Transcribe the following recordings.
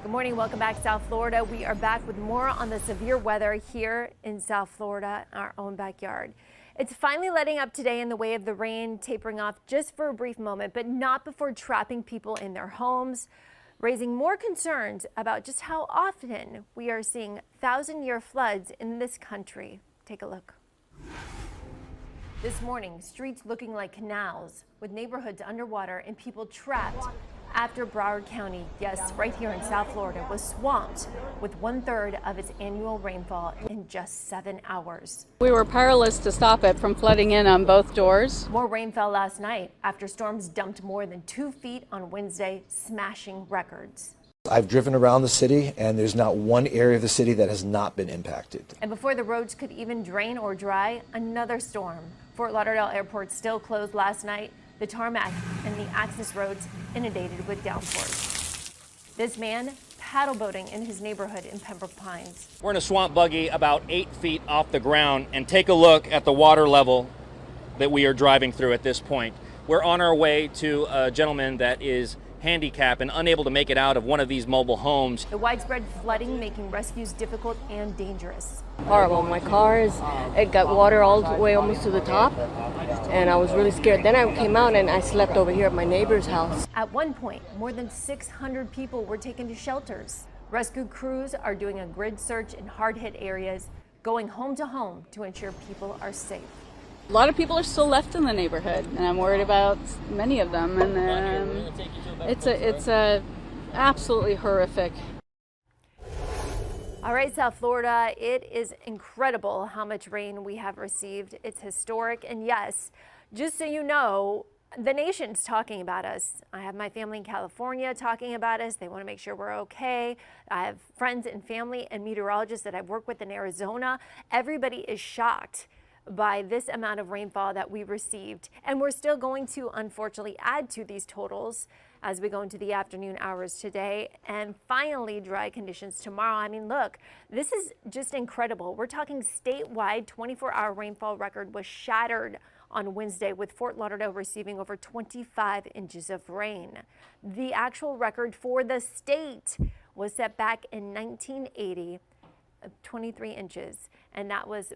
Good morning. Welcome back to South Florida. We are back with more on the severe weather here in South Florida, our own backyard. It's finally letting up today in the way of the rain tapering off just for a brief moment, but not before trapping people in their homes, raising more concerns about just how often we are seeing thousand-year floods in this country. Take a look. This morning, streets looking like canals with neighborhoods underwater and people trapped after Broward County, yes, right here in South Florida, was swamped with 1/3 of its annual rainfall in just 7 hours. We were powerless to stop it from flooding in on both doors. More rain fell last night after storms dumped more than 2 feet on Wednesday, smashing records. I've driven around the city, and there's not one area of the city that has not been impacted. And before the roads could even drain or dry, another storm. Fort Lauderdale Airport still closed last night. The tarmac and the access roads inundated with downpours. This man paddle boating in his neighborhood in Pembroke Pines. We're in a swamp buggy about 8 feet off the ground, and take a look at the water level that we are driving through at this point. We're on our way to a gentleman that is handicapped and unable to make it out of one of these mobile homes. The widespread flooding making rescues difficult and dangerous. Horrible. My car it got water all the way almost to the top, and I was really scared. Then I came out and I slept over here at my neighbor's house. At one point, more than 600 people were taken to shelters. Rescue crews are doing a grid search in hard-hit areas, going home to home to ensure people are safe. A lot of people are still left in the neighborhood, and I'm worried about many of them. And it's absolutely horrific. All right, South Florida, it is incredible how much rain we have received. It's historic. And yes, just so you know, the nation's talking about us. I have my family in California talking about us. They want to make sure we're okay. I have friends and family and meteorologists that I've worked with in Arizona. Everybody is shocked by this amount of rainfall that we received. And we're still going to, unfortunately, add to these totals as we go into the afternoon hours today, and finally dry conditions tomorrow. I mean, look, this is just incredible. We're talking statewide 24-hour rainfall record was shattered on Wednesday, with Fort Lauderdale receiving over 25 inches of rain. The actual record for the state was set back in 1980. 23 inches, and that was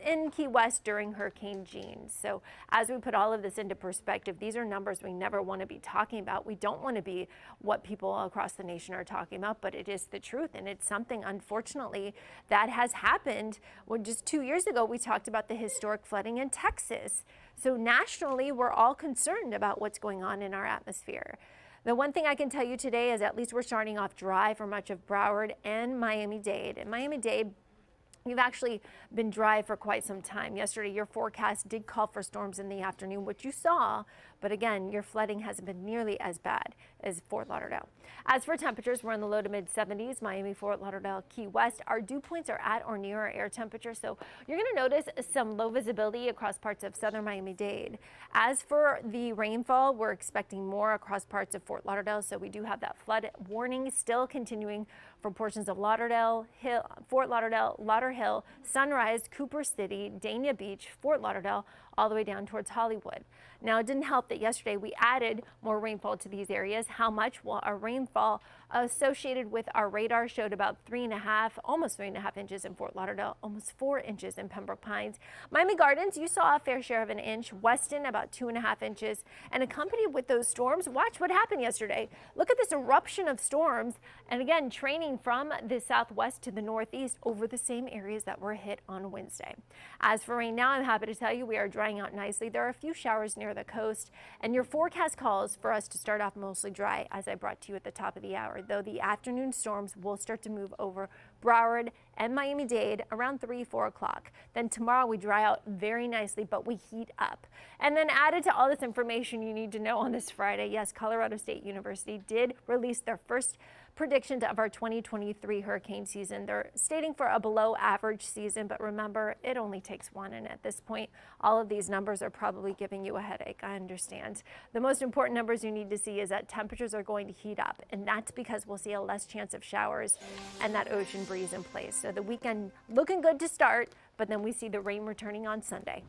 in Key West during Hurricane Jean. So as we put all of this into perspective, these are numbers we never want to be talking about. We don't want to be what people across the nation are talking about, but it is the truth, and it's something, unfortunately, that has happened. Well, just 2 years ago, we talked about the historic flooding in Texas. So nationally, we're all concerned about what's going on in our atmosphere. The one thing I can tell you today is at least we're starting off dry for much of Broward and Miami-Dade. And Miami-Dade, you've actually been dry for quite some time. Yesterday, your forecast did call for storms in the afternoon, which you saw. But again, your flooding hasn't been nearly as bad as Fort Lauderdale. As for temperatures, we're in the low to mid 70s. Miami, Fort Lauderdale, Key West. Our dew points are at or near our air temperature. So you're going to notice some low visibility across parts of southern Miami-Dade. As for the rainfall, we're expecting more across parts of Fort Lauderdale. So we do have that flood warning still continuing for portions of Lauderdale, Fort Lauderdale, Lauderhill, Sunrise, Cooper City, Dania Beach, Fort Lauderdale, all the way down towards Hollywood. Now, it didn't help that yesterday we added more rainfall to these areas. How much? Well, our rainfall associated with our radar showed about 3.5, almost 3.5 inches in Fort Lauderdale, almost 4 inches in Pembroke Pines. Miami Gardens, you saw a fair share of an inch. Weston, about 2.5 inches. And accompanied with those storms, watch what happened yesterday. Look at this eruption of storms. And again, training from the southwest to the northeast over the same areas that were hit on Wednesday. As for rain now, I'm happy to tell you we are drying out nicely. There are a few showers near the coast, and your forecast calls for us to start off mostly dry, as I brought to you at the top of the hour, though the afternoon storms will start to move over Broward and Miami-Dade around 3-4 o'clock. Then tomorrow we dry out very nicely, but we heat up. And then added to all this information you need to know on this Friday, yes, Colorado State University did release their first predictions of our 2023 hurricane season. They're stating for a below average season, but remember, it only takes one. And at this point, all of these numbers are probably giving you a headache. I understand. The most important numbers you need to see is that temperatures are going to heat up, and that's because we'll see a less chance of showers and that ocean breeze in place. So the weekend looking good to start, but then we see the rain returning on Sunday.